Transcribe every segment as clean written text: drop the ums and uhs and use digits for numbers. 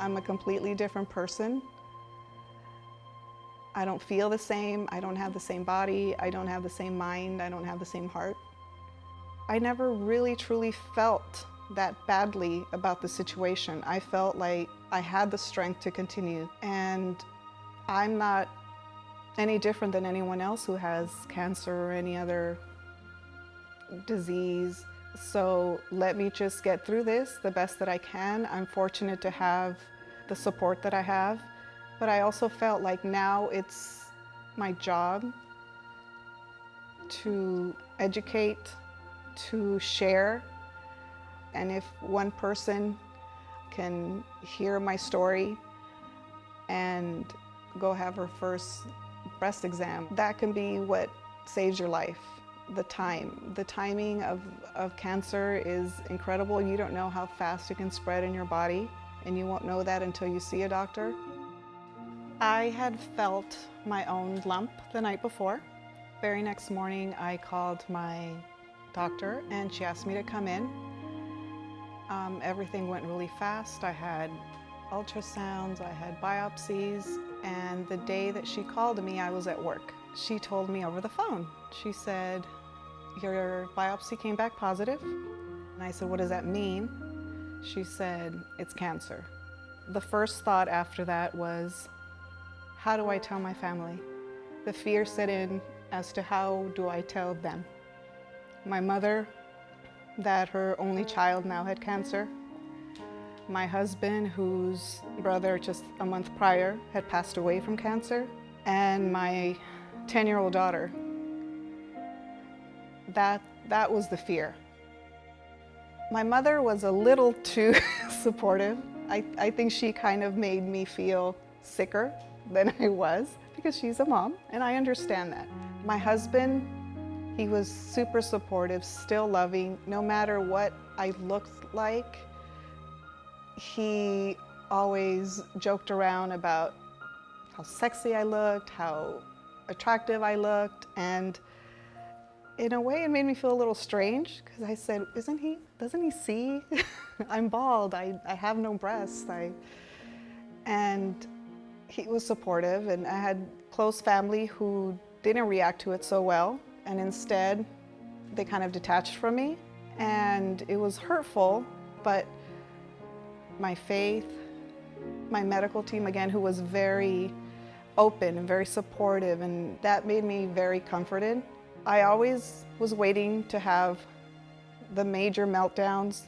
I'm a completely different person. I don't feel the same, I don't have the same body, I don't have the same mind, I don't have the same heart. I never really truly felt that badly about the situation. I felt like I had the strength to continue, and I'm not any different than anyone else who has cancer or any other disease. So let me just get through this the best that I can. I'm fortunate to have the support that I have, but I also felt like now it's my job to educate, to share, and if one person can hear my story and go have her first breast exam, that can be what saves your life. The timing of cancer is incredible. You don't know how fast it can spread in your body, and you won't know that until you see a doctor. I had felt my own lump the night before. Very next morning, I called my doctor and she asked me to come in. Everything went really fast. I had ultrasounds, I had biopsies, and the day that she called me, I was at work. She told me over the phone. She said, "Your biopsy came back positive." And I said, "What does that mean?" She said, "It's cancer." The first thought after that was, how do I tell my family? The fear set in as to how do I tell them. My mother, that her only child now had cancer. My husband, whose brother just a month prior had passed away from cancer. And my 10-year-old daughter. That was the fear. My mother was a little too supportive. I think she kind of made me feel sicker than I was because she's a mom, and I understand that. My husband, he was super supportive, still loving, no matter what I looked like. He always joked around about how sexy I looked, how attractive I looked, and in a way it made me feel a little strange because I said, doesn't he see? I'm bald, I have no breasts. And he was supportive, and I had close family who didn't react to it so well, and instead they kind of detached from me, and it was hurtful. But my faith, my medical team again, who was very open and very supportive, and that made me very comforted. I always was waiting to have the major meltdowns,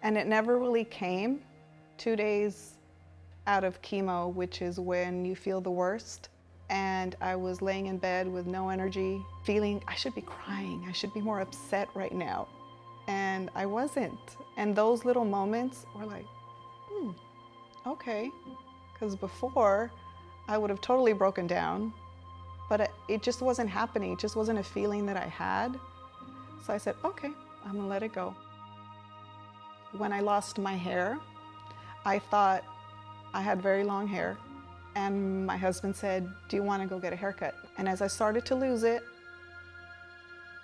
and it never really came. 2 days out of chemo, which is when you feel the worst, and I was laying in bed with no energy, feeling I should be crying, I should be more upset right now, and I wasn't. And those little moments were like, okay, because before I would have totally broken down, but it just wasn't happening. It just wasn't a feeling that I had. So I said, okay, I'm gonna let it go. When I lost my hair, I thought I had very long hair, and my husband said, "Do you want to go get a haircut?" And as I started to lose it,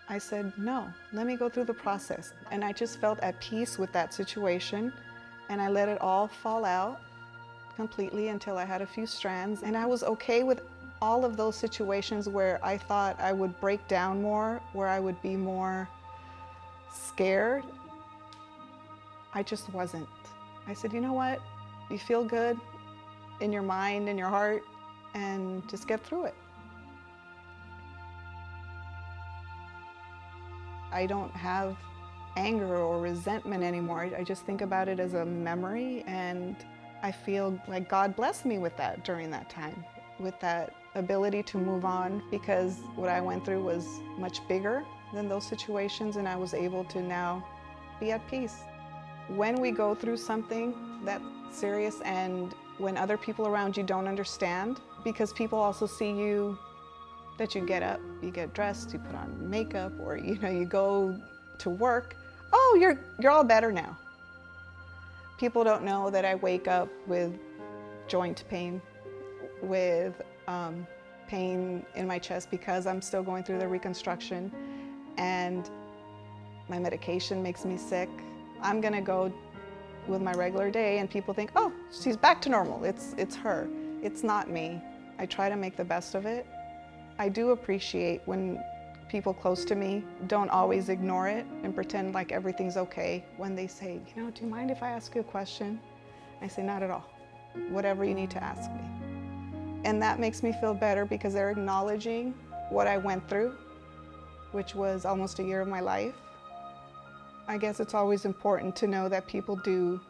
I said, no, let me go through the process. And I just felt at peace with that situation, and I let it all fall out completely until I had a few strands. And I was okay with all of those situations where I thought I would break down more, where I would be more scared. I just wasn't. I said, you know what? You feel good in your mind, in your heart, and just get through it. I don't have anger or resentment anymore. I just think about it as a memory, and I feel like God blessed me with that during that time, with that ability to move on, because what I went through was much bigger than those situations, and I was able to now be at peace. When we go through something that serious, and when other people around you don't understand, because people also see you, that you get up, you get dressed, you put on makeup, or you go to work, oh, you're all better now. People don't know that I wake up with joint pain, with pain in my chest because I'm still going through the reconstruction, and my medication makes me sick. I'm gonna go with my regular day and people think, oh, she's back to normal. It's her. It's not me. I try to make the best of it. I do appreciate when people close to me don't always ignore it and pretend like everything's okay when they say, you know, do you mind if I ask you a question? I say, not at all. Whatever you need to ask me. And that makes me feel better because they're acknowledging what I went through, which was almost a year of my life. I guess it's always important to know that people do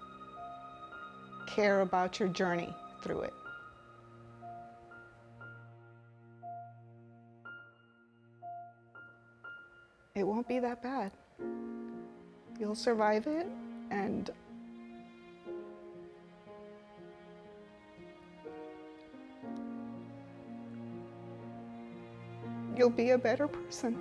care about your journey through it. It won't be that bad. You'll survive it, and you'll be a better person.